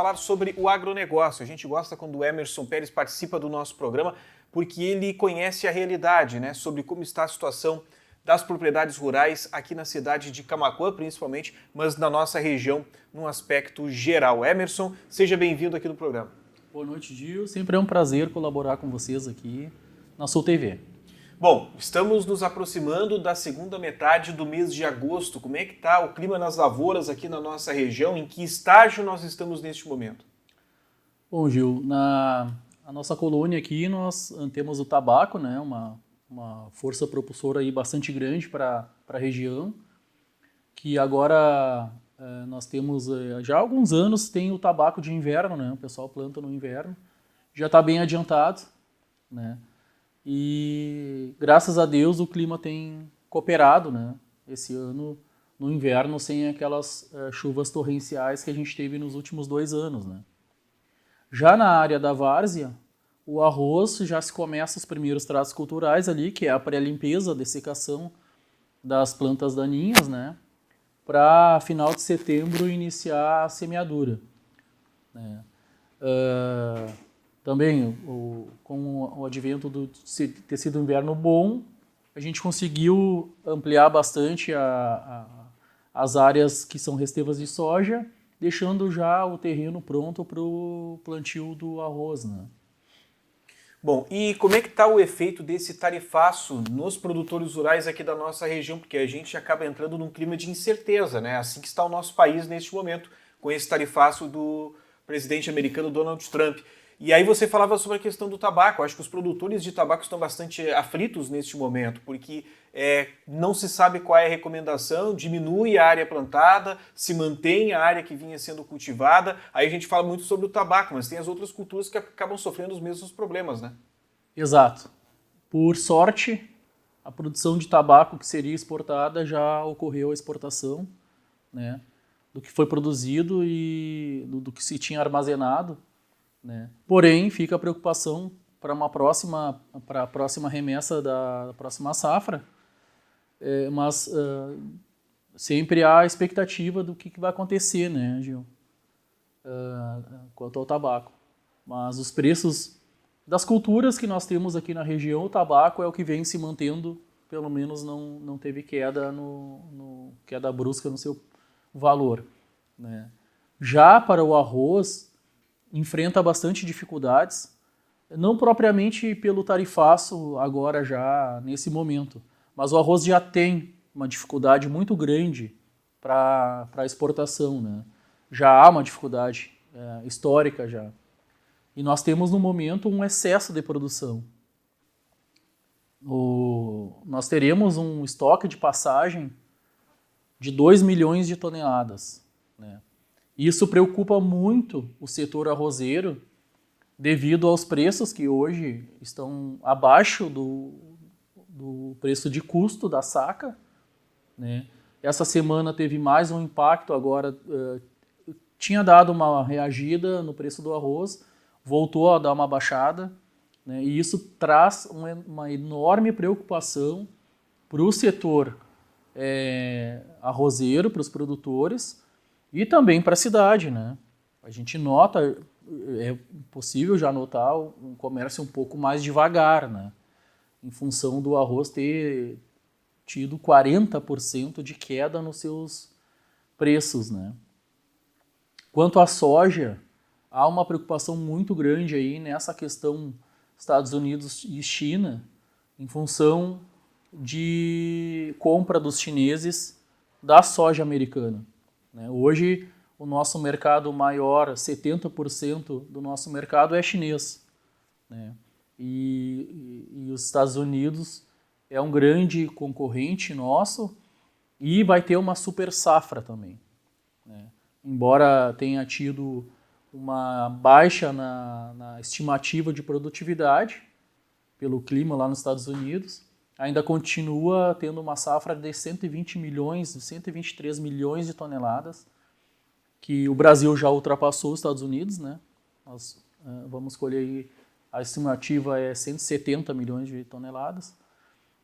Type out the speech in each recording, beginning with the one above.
falar sobre o agronegócio. A gente gosta quando o Emerson Pérez participa do nosso programa, porque ele conhece a realidade, né, sobre como está a situação das propriedades rurais aqui na cidade de Camaquã, principalmente, mas na nossa região, num aspecto geral. Emerson, seja bem-vindo aqui no programa. Boa noite, Gil. Sempre é um prazer colaborar com vocês aqui na Sul TV. Bom, estamos nos aproximando da segunda metade do mês de agosto. Como é que está o clima nas lavouras aqui na nossa região? Em que estágio nós estamos neste momento? Bom, Gil, na nossa colônia aqui nós temos o tabaco, né, uma força propulsora aí bastante grande para a região, que agora nós temos, já há alguns anos, tem o tabaco de inverno, né, o pessoal planta no inverno, já está bem adiantado, né, e graças a Deus o clima tem cooperado, né, esse ano no inverno sem aquelas chuvas torrenciais que a gente teve nos últimos 2 anos, né. Já na área da várzea, o arroz já se começa os primeiros tratos culturais ali, que é a pré-limpeza, a dessecação das plantas daninhas, né, para final de setembro iniciar a semeadura, né. Também, com o advento do ter sido um inverno bom, a gente conseguiu ampliar bastante as áreas que são restivas de soja, deixando já o terreno pronto para o plantio do arroz, né? Bom, e como é que está o efeito desse tarifaço nos produtores rurais aqui da nossa região? Porque a gente acaba entrando num clima de incerteza, né? Assim que está o nosso país neste momento, com esse tarifaço do presidente americano Donald Trump. E aí você falava sobre a questão do tabaco. Eu acho que os produtores de tabaco estão bastante aflitos neste momento, porque não se sabe qual é a recomendação, diminui a área plantada, se mantém a área que vinha sendo cultivada. Aí a gente fala muito sobre o tabaco, mas tem as outras culturas que acabam sofrendo os mesmos problemas, né? Exato. Por sorte, a produção de tabaco que seria exportada já ocorreu a exportação, né, do que foi produzido e do que se tinha armazenado, né. Porém, fica a preocupação para a próxima remessa da próxima safra, mas sempre há a expectativa do que vai acontecer, né, Gil, quanto ao tabaco. Mas os preços das culturas que nós temos aqui na região, o tabaco é o que vem se mantendo, pelo menos não teve queda queda brusca no seu valor, né. Já para o arroz, enfrenta bastante dificuldades, não propriamente pelo tarifaço agora já nesse momento, mas o arroz já tem uma dificuldade muito grande para exportação, né. Já há uma dificuldade histórica já. E nós temos no momento um excesso de produção. Nós teremos um estoque de passagem de 2 milhões de toneladas, né. Isso preocupa muito o setor arrozeiro, devido aos preços que hoje estão abaixo do preço de custo da saca, né. Essa semana teve mais um impacto, agora tinha dado uma reagida no preço do arroz, voltou a dar uma baixada, né, e isso traz uma enorme preocupação para o setor arrozeiro, para os produtores, e também para a cidade, né? A gente nota, é possível já notar um comércio um pouco mais devagar, né? Em função do arroz ter tido 40% de queda nos seus preços, né? Quanto à soja, há uma preocupação muito grande aí nessa questão Estados Unidos e China, em função de compra dos chineses da soja americana, né? Hoje, o nosso mercado maior, 70% do nosso mercado é chinês, né? E os Estados Unidos é um grande concorrente nosso e vai ter uma super safra também, né? Embora tenha tido uma baixa na estimativa de produtividade pelo clima lá nos Estados Unidos, ainda continua tendo uma safra de 120 milhões, 123 milhões de toneladas, que o Brasil já ultrapassou os Estados Unidos, né? Nós vamos colher aí, a estimativa é 170 milhões de toneladas,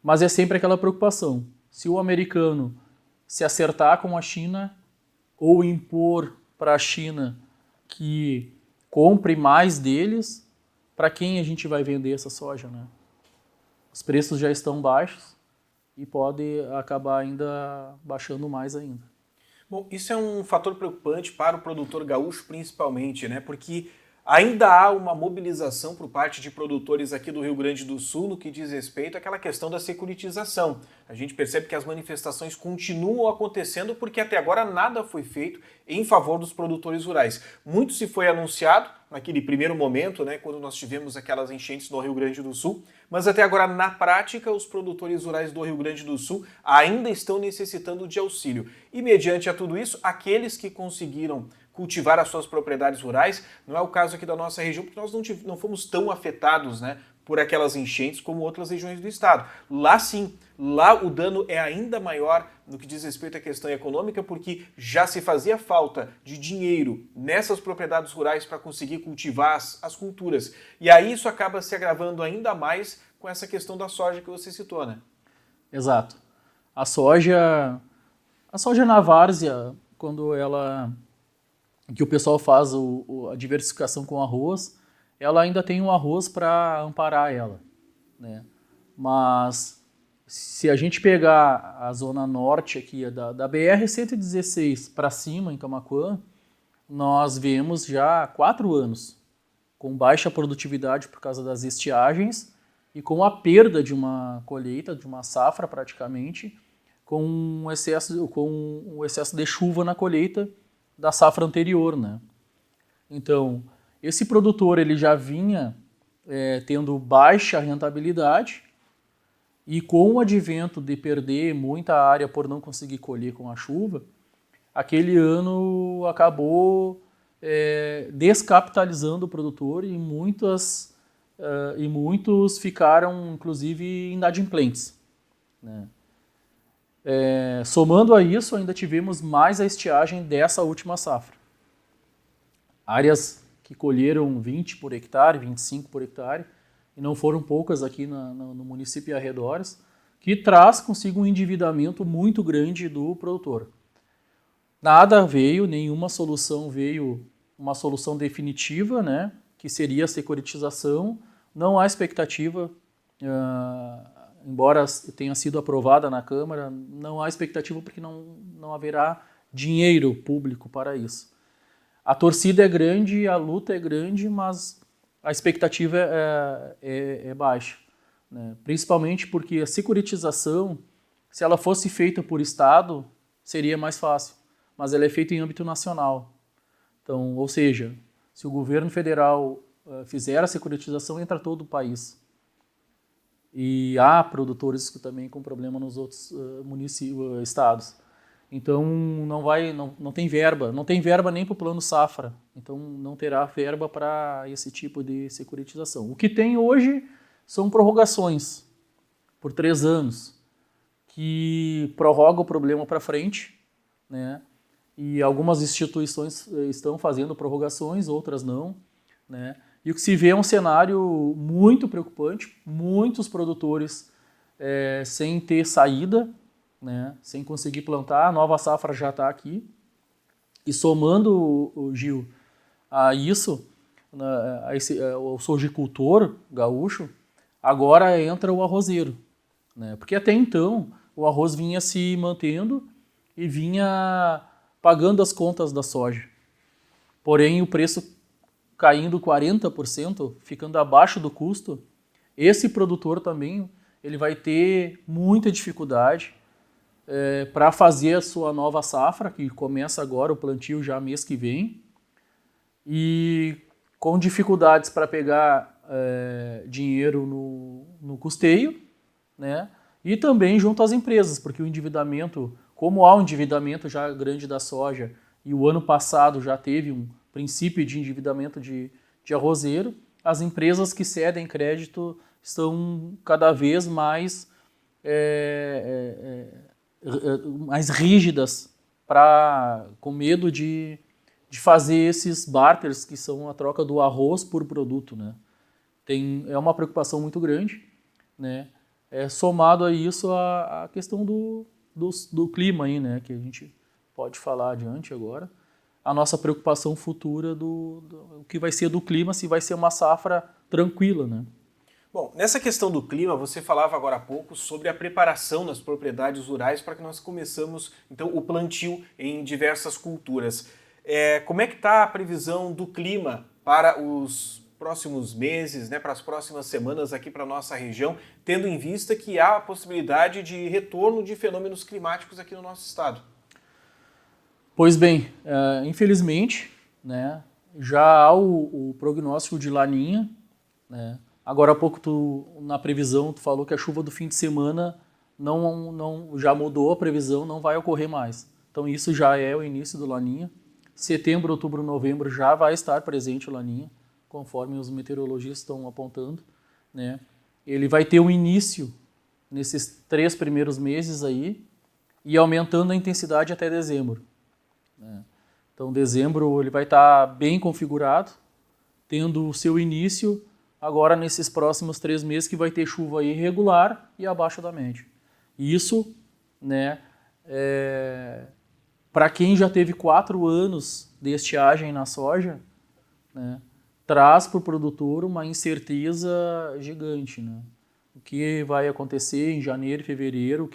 mas é sempre aquela preocupação. Se o americano se acertar com a China ou impor para a China que compre mais deles, para quem a gente vai vender essa soja, né? Os preços já estão baixos e pode acabar ainda baixando mais ainda. Bom, isso é um fator preocupante para o produtor gaúcho principalmente, né? Porque ainda há uma mobilização por parte de produtores aqui do Rio Grande do Sul no que diz respeito àquela questão da securitização. A gente percebe que as manifestações continuam acontecendo porque até agora nada foi feito em favor dos produtores rurais. Muito se foi anunciado naquele primeiro momento, né, quando nós tivemos aquelas enchentes no Rio Grande do Sul, mas até agora, na prática, os produtores rurais do Rio Grande do Sul ainda estão necessitando de auxílio. E mediante a tudo isso, aqueles que conseguiram cultivar as suas propriedades rurais, não é o caso aqui da nossa região, porque nós não fomos tão afetados, né, por aquelas enchentes como outras regiões do estado. Lá sim, lá o dano é ainda maior no que diz respeito à questão econômica, porque já se fazia falta de dinheiro nessas propriedades rurais para conseguir cultivar as culturas. E aí isso acaba se agravando ainda mais com essa questão da soja que você citou, né? Exato. A soja na várzea, quando ela que o pessoal faz a diversificação com arroz, ela ainda tem um arroz para amparar ela, né? Mas se a gente pegar a zona norte aqui da BR-116 para cima, em Camaquã, nós vemos já 4 anos com baixa produtividade por causa das estiagens e com a perda de uma colheita, de uma safra praticamente, com um excesso de chuva na colheita da safra anterior, né? Então, esse produtor ele já vinha tendo baixa rentabilidade e com o advento de perder muita área por não conseguir colher com a chuva, aquele ano acabou descapitalizando o produtor e muitos ficaram, inclusive, inadimplentes, né? Somando a isso, ainda tivemos mais a estiagem dessa última safra. Áreas que colheram 20 por hectare, 25 por hectare, e não foram poucas aqui no município e arredores, que traz consigo um endividamento muito grande do produtor. Nada veio, nenhuma solução veio, uma solução definitiva, né, que seria a securitização. Não há expectativa, embora tenha sido aprovada na Câmara, não há expectativa porque não haverá dinheiro público para isso. A torcida é grande, a luta é grande, mas a expectativa é baixa, né? Principalmente porque a securitização, se ela fosse feita por Estado, seria mais fácil, mas ela é feita em âmbito nacional. Então, ou seja, se o governo federal fizer a securitização, entra todo o país. E há produtores que também com problema nos outros estados. Então não tem verba nem para o plano safra. Então não terá verba para esse tipo de securitização. O que tem hoje são prorrogações por 3 anos, que prorroga o problema para frente, né? E algumas instituições estão fazendo prorrogações, outras não, né? E o que se vê é um cenário muito preocupante, muitos produtores sem ter saída, né, sem conseguir plantar, a nova safra já está aqui. E somando, Gil, a isso, o sojicultor gaúcho, agora entra o arrozeiro, né? Porque até então o arroz vinha se mantendo e vinha pagando as contas da soja. Porém, o preço caindo 40%, ficando abaixo do custo, esse produtor também ele vai ter muita dificuldade para fazer a sua nova safra, que começa agora o plantio já mês que vem, e com dificuldades para pegar dinheiro no custeio, né? E também junto às empresas, porque o endividamento, como há um endividamento já grande da soja, e o ano passado já teve um princípio de endividamento de arrozeiro, as empresas que cedem crédito estão cada vez mais rígidas, com medo de fazer esses barters, que são a troca do arroz por produto, né? É uma preocupação muito grande, né? Somado a isso a questão do clima aí, né? Que a gente pode falar adiante agora. a nossa preocupação futura do que vai ser do clima, se vai ser uma safra tranquila, né? Bom, nessa questão do clima, você falava agora há pouco sobre a preparação nas propriedades rurais para que nós começamos, então, o plantio em diversas culturas. Como é que está a previsão do clima para os próximos meses, né, para as próximas semanas aqui para a nossa região, tendo em vista que há a possibilidade de retorno de fenômenos climáticos aqui no nosso estado? Pois bem, infelizmente, né, já há o prognóstico de laninha, né? Agora há pouco na previsão tu falou que a chuva do fim de semana não já mudou a previsão, não vai ocorrer mais. Então isso já é o início do laninha. Setembro, outubro, novembro já vai estar presente o laninha, conforme os meteorologistas estão apontando, né? Ele vai ter um início nesses 3 primeiros meses aí e aumentando a intensidade até dezembro, né? Então dezembro ele vai estar bem configurado, tendo o seu início agora nesses próximos 3 meses, que vai ter chuva irregular e abaixo da média. Isso, né, para quem já teve 4 anos de estiagem na soja, né, traz para o produtor uma incerteza gigante, né? O que vai acontecer em janeiro, fevereiro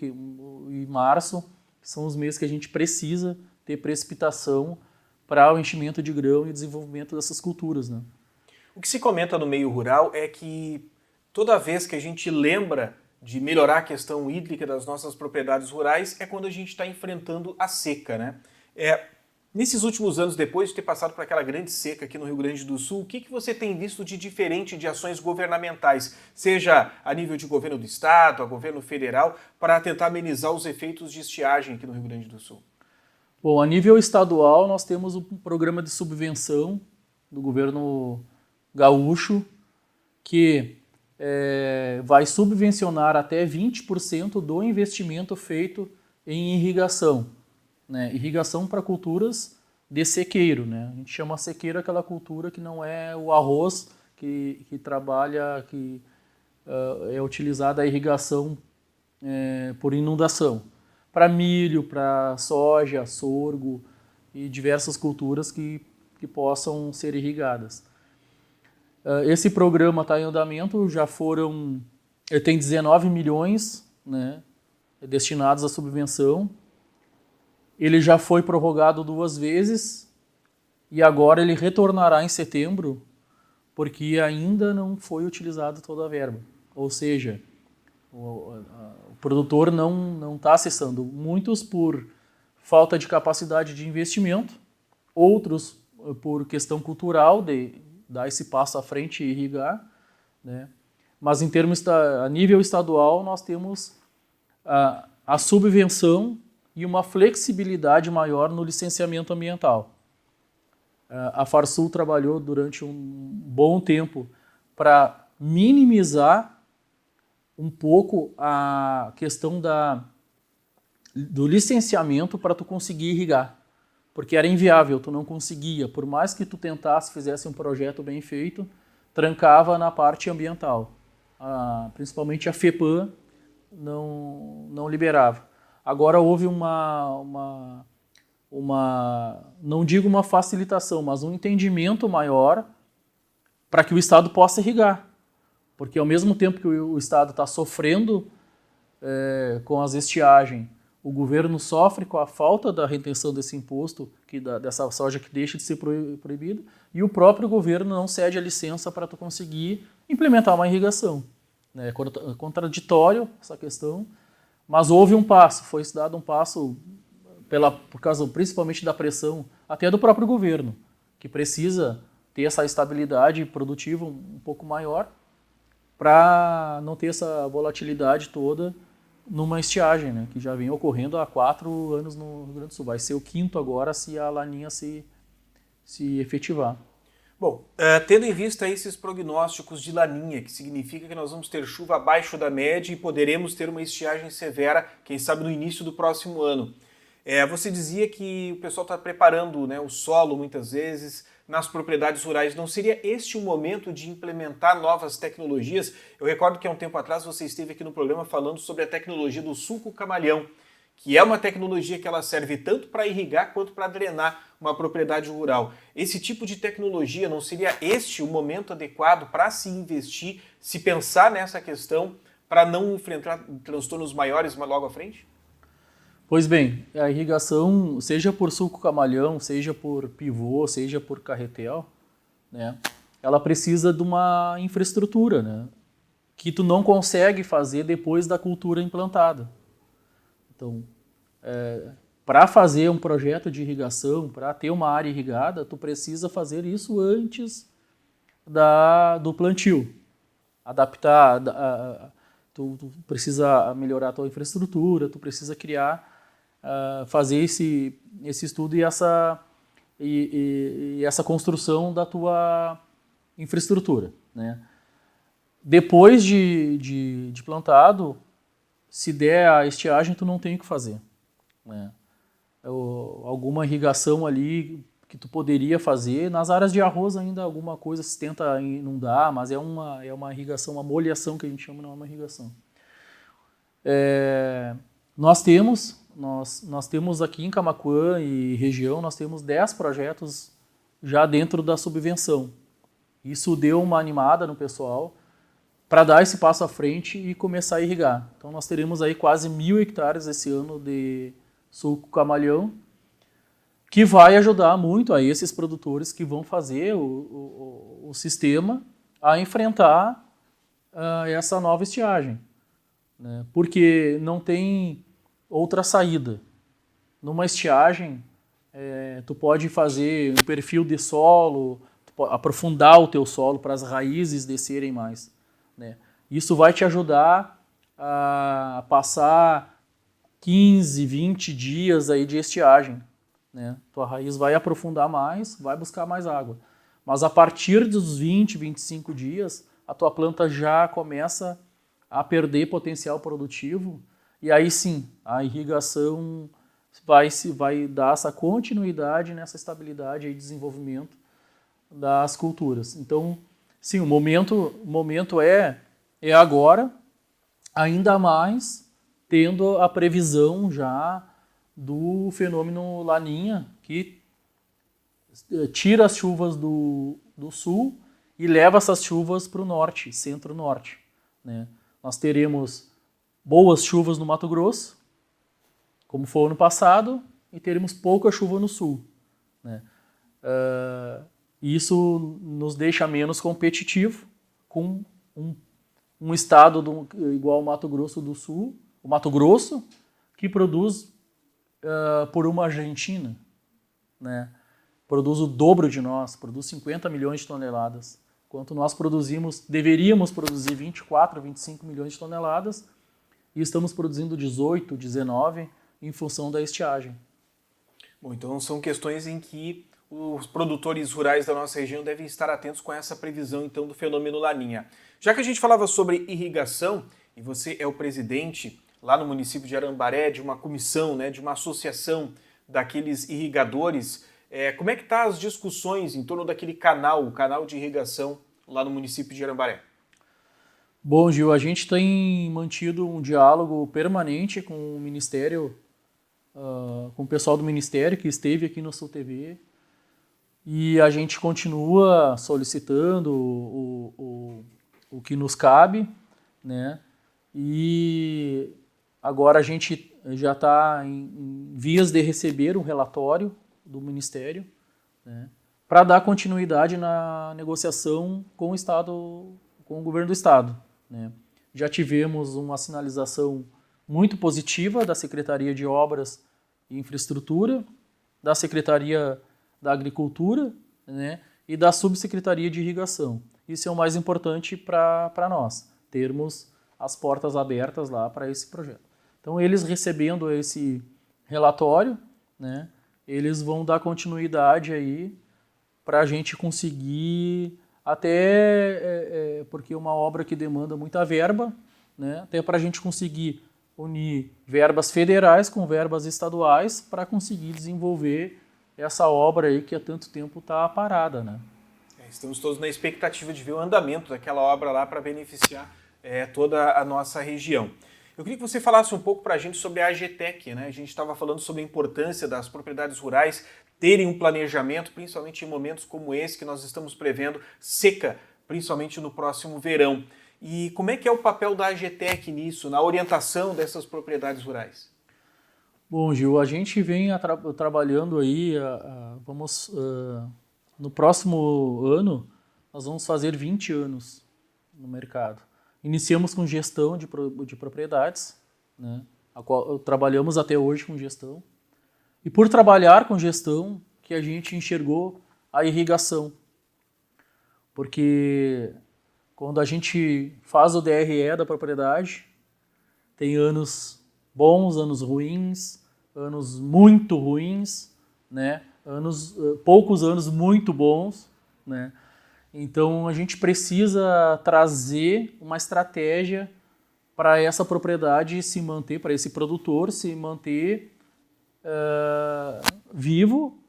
e março são os meses que a gente precisa ter precipitação para o enchimento de grão e desenvolvimento dessas culturas, né? O que se comenta no meio rural é que toda vez que a gente lembra de melhorar a questão hídrica das nossas propriedades rurais é quando a gente está enfrentando a seca, né? Nesses últimos anos, depois de ter passado por aquela grande seca aqui no Rio Grande do Sul, o que você tem visto de diferente de ações governamentais, seja a nível de governo do estado, a governo federal, para tentar amenizar os efeitos de estiagem aqui no Rio Grande do Sul? Bom, a nível estadual nós temos um programa de subvenção do governo gaúcho, que vai subvencionar até 20% do investimento feito em irrigação, né? Irrigação para culturas de sequeiro, né? A gente chama sequeiro aquela cultura que não é o arroz que trabalha, que é utilizada a irrigação por inundação. Para milho, para soja, sorgo e diversas culturas que possam ser irrigadas. Esse programa está em andamento, já foram, ele tem 19 milhões, né, destinados à subvenção. Ele já foi prorrogado 2 vezes e agora ele retornará em setembro, porque ainda não foi utilizado toda a verba. Ou seja, o produtor não está acessando, muitos por falta de capacidade de investimento, outros por questão cultural de dar esse passo à frente e irrigar, né? Mas em termos a nível estadual nós temos a subvenção e uma flexibilidade maior no licenciamento ambiental. A Farsul trabalhou durante um bom tempo para minimizar um pouco a questão do licenciamento para tu conseguir irrigar, porque era inviável, tu não conseguia, por mais que tu tentasse, fizesse um projeto bem feito, trancava na parte ambiental. Principalmente a FEPAM não liberava. Agora houve não digo uma facilitação, mas um entendimento maior para que o Estado possa irrigar. Porque ao mesmo tempo que o Estado está sofrendo com as estiagens, o governo sofre com a falta da retenção desse imposto, dessa soja que deixa de ser proibida, e o próprio governo não cede a licença para tu conseguir implementar uma irrigação. É contraditório essa questão, mas houve um passo, foi dado um passo por causa principalmente da pressão até do próprio governo, que precisa ter essa estabilidade produtiva um pouco maior para não ter essa volatilidade toda numa estiagem, né, que já vem ocorrendo há 4 anos no Rio Grande do Sul. Vai ser o 5º agora se a laninha se efetivar. Bom, tendo em vista esses prognósticos de laninha, que significa que nós vamos ter chuva abaixo da média e poderemos ter uma estiagem severa, quem sabe no início do próximo ano. Você dizia que o pessoal está preparando, né, o solo muitas vezes nas propriedades rurais. Não seria este o momento de implementar novas tecnologias? Eu recordo que há um tempo atrás você esteve aqui no programa falando sobre a tecnologia do sulco camalhão, que é uma tecnologia que ela serve tanto para irrigar quanto para drenar uma propriedade rural. Esse tipo de tecnologia, não seria este o momento adequado para se investir, se pensar nessa questão para não enfrentar transtornos maiores logo à frente? Pois bem, a irrigação, seja por sulco camalhão, seja por pivô, seja por carretel, né, ela precisa de uma infraestrutura, né, que tu não consegue fazer depois da cultura implantada. Então, para fazer um projeto de irrigação, para ter uma área irrigada, tu precisa fazer isso antes do plantio. Adaptar, tu precisa melhorar a tua infraestrutura, tu precisa criar, fazer esse estudo e essa construção da tua infraestrutura, né? Depois de plantado, se der a estiagem, tu não tem o que fazer, né? Alguma irrigação ali que tu poderia fazer, nas áreas de arroz ainda alguma coisa se tenta inundar, mas é uma irrigação, uma molhação que a gente chama, não é uma irrigação. Nós temos aqui em Camaquã e região, nós temos 10 projetos já dentro da subvenção. Isso deu uma animada no pessoal para dar esse passo à frente e começar a irrigar. Então nós teremos aí quase 1.000 hectares esse ano de sulco camalhão, que vai ajudar muito a esses produtores que vão fazer o sistema a enfrentar essa nova estiagem, né? Porque não tem outra saída. Numa estiagem, tu pode fazer um perfil de solo, aprofundar o teu solo para as raízes descerem mais, né? Isso vai te ajudar a passar 15, 20 dias aí de estiagem, né? Tua raiz vai aprofundar mais, vai buscar mais água. Mas a partir dos 20, 25 dias, a tua planta já começa a perder potencial produtivo e aí sim, a irrigação vai dar essa continuidade nessa estabilidade e desenvolvimento das culturas. Então, sim, o momento é agora, ainda mais tendo a previsão já do fenômeno Laninha, que tira as chuvas do sul e leva essas chuvas para o norte, centro-norte, né? Nós teremos boas chuvas no Mato Grosso, como foi ano passado, e teremos pouca chuva no sul, né? Isso nos deixa menos competitivo com um estado igual ao Mato Grosso do Sul, o Mato Grosso, que produz por uma Argentina, né? Produz o dobro de nós, produz 50 milhões de toneladas, enquanto nós deveríamos produzir 24, 25 milhões de toneladas e estamos produzindo 18, 19 em função da estiagem. Bom, então são questões em que os produtores rurais da nossa região devem estar atentos com essa previsão então do fenômeno Laninha. Já que a gente falava sobre irrigação, e você é o presidente lá no município de Arambaré de uma comissão, né, de uma associação daqueles irrigadores, como é que estão as discussões em torno daquele canal, o canal de irrigação lá no município de Arambaré? Bom, Gil, a gente tem mantido um diálogo permanente com o Ministério, com o pessoal do Ministério que esteve aqui no Sul TV, e a gente continua solicitando o que nos cabe, né? E agora a gente já está em vias de receber um relatório do Ministério, né, para dar continuidade na negociação com o Estado, com o governo do Estado, né? Já tivemos uma sinalização muito positiva da Secretaria de Obras e Infraestrutura, da Secretaria da Agricultura, né, e da Subsecretaria de Irrigação. Isso é o mais importante para nós, termos as portas abertas lá para esse projeto. Então, eles recebendo esse relatório, né, eles vão dar continuidade aí para a gente conseguir, até porque é uma obra que demanda muita verba, né, até para a gente conseguir unir verbas federais com verbas estaduais para conseguir desenvolver essa obra aí que há tanto tempo está parada, né? Estamos todos na expectativa de ver o andamento daquela obra lá para beneficiar toda a nossa região. Eu queria que você falasse um pouco para a gente sobre a AGTEC, né? A gente estava falando sobre a importância das propriedades rurais terem um planejamento, principalmente em momentos como esse que nós estamos prevendo, seca, principalmente no próximo verão. E como é que é o papel da AGTEC nisso, na orientação dessas propriedades rurais? Bom, Gil, a gente vem trabalhando aí, no próximo ano, nós vamos fazer 20 anos no mercado. Iniciamos com gestão de propriedades, né, a qual trabalhamos até hoje com gestão. E por trabalhar com gestão, que a gente enxergou a irrigação. Porque quando a gente faz o DRE da propriedade, tem anos bons, anos ruins, anos muito ruins, né? Poucos anos muito bons, né? Então a gente precisa trazer uma estratégia para essa propriedade se manter, para esse produtor se manter vivo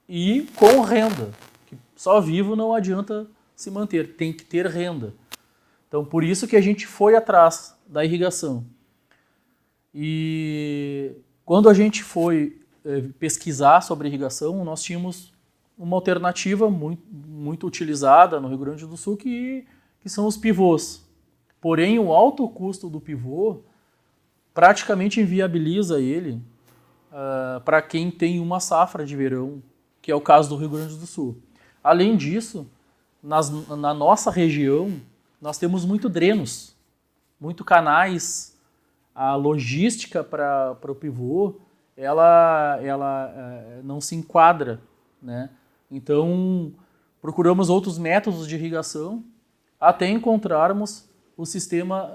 e com renda. Só vivo não adianta se manter, tem que ter renda. Então por isso que a gente foi atrás da irrigação. E quando a gente foi pesquisar sobre irrigação, nós tínhamos uma alternativa muito utilizada no Rio Grande do Sul, que são os pivôs. Porém, o alto custo do pivô praticamente inviabiliza ele para quem tem uma safra de verão, que é o caso do Rio Grande do Sul. Além disso, na nossa região, nós temos muito drenos, muito canais. A logística para o pivô, ela não se enquadra, né? Então, procuramos outros métodos de irrigação até encontrarmos o sistema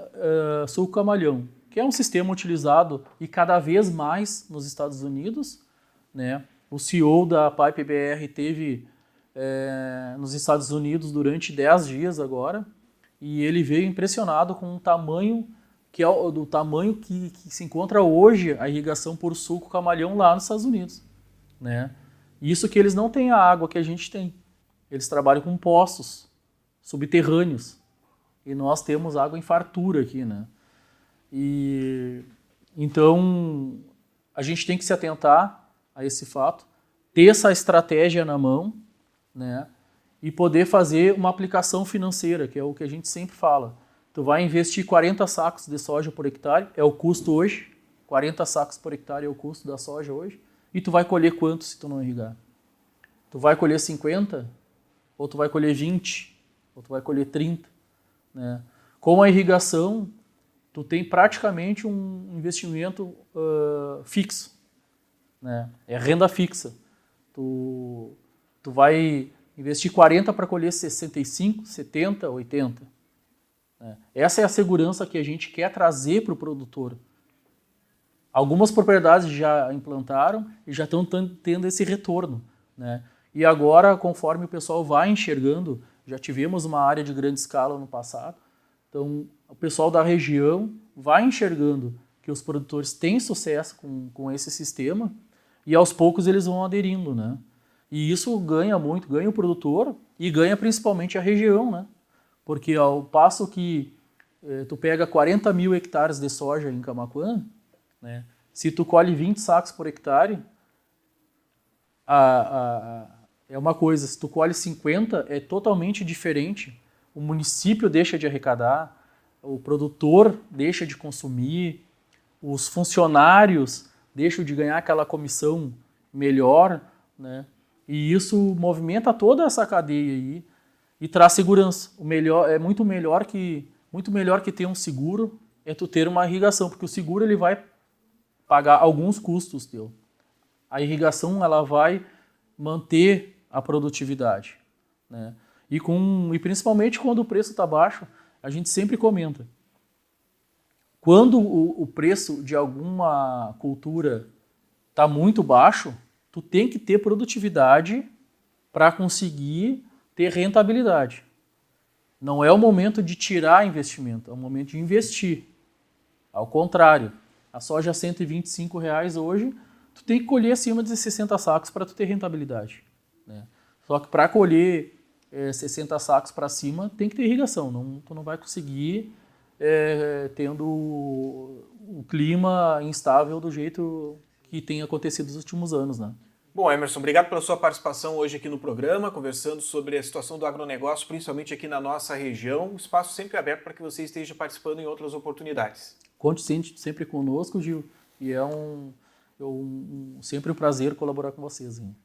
sulco-camalhão, que é um sistema utilizado e cada vez mais nos Estados Unidos, né? O CEO da Pipe BR esteve nos Estados Unidos durante 10 dias agora e ele veio impressionado com o tamanho que é do tamanho que se encontra hoje a irrigação por sulco-camalhão lá nos Estados Unidos, né? Isso que eles não têm a água que a gente tem. Eles trabalham com poços subterrâneos e nós temos água em fartura aqui, né? E então a gente tem que se atentar a esse fato, ter essa estratégia na mão, né? E poder fazer uma aplicação financeira, que é o que a gente sempre fala. Tu vai investir 40 sacos de soja por hectare, é o custo hoje. 40 sacos por hectare é o custo da soja hoje. E tu vai colher quanto se tu não irrigar? Tu vai colher 50? Ou tu vai colher 20? Ou tu vai colher 30? Né? Com a irrigação, tu tem praticamente um investimento fixo. Né? É renda fixa. Tu vai investir 40 para colher 65, 70, 80. Essa é a segurança que a gente quer trazer para o produtor. Algumas propriedades já implantaram e já estão tendo esse retorno, né? E agora, conforme o pessoal vai enxergando, já tivemos uma área de grande escala no passado, então o pessoal da região vai enxergando que os produtores têm sucesso com esse sistema e aos poucos eles vão aderindo, né? E isso ganha muito, ganha o produtor e ganha principalmente a região, né? Porque ao passo que tu pega 40 mil hectares de soja em Camaquã, né, se tu colhe 20 sacos por hectare, é uma coisa. Se tu colhe 50, é totalmente diferente. O município deixa de arrecadar, o produtor deixa de consumir, os funcionários deixam de ganhar aquela comissão melhor, né? E isso movimenta toda essa cadeia aí. E traz segurança. Muito melhor que ter um seguro é tu ter uma irrigação, porque o seguro ele vai pagar alguns custos teu. A irrigação ela vai manter a produtividade, né? E principalmente quando o preço está baixo, a gente sempre comenta. Quando o preço de alguma cultura está muito baixo, tu tem que ter produtividade para conseguir ter rentabilidade. Não é o momento de tirar investimento, é o momento de investir. Ao contrário, a soja a R$ 125 hoje, tu tem que colher acima de 60 sacos para tu ter rentabilidade, né? Só que para colher 60 sacos para cima, tem que ter irrigação. Tu não vai conseguir tendo o clima instável do jeito que tem acontecido nos últimos anos, né? Bom, Emerson, obrigado pela sua participação hoje aqui no programa, conversando sobre a situação do agronegócio, principalmente aqui na nossa região. O espaço sempre aberto para que você esteja participando em outras oportunidades. Conte sempre conosco, Gil, e sempre um prazer colaborar com vocês, hein?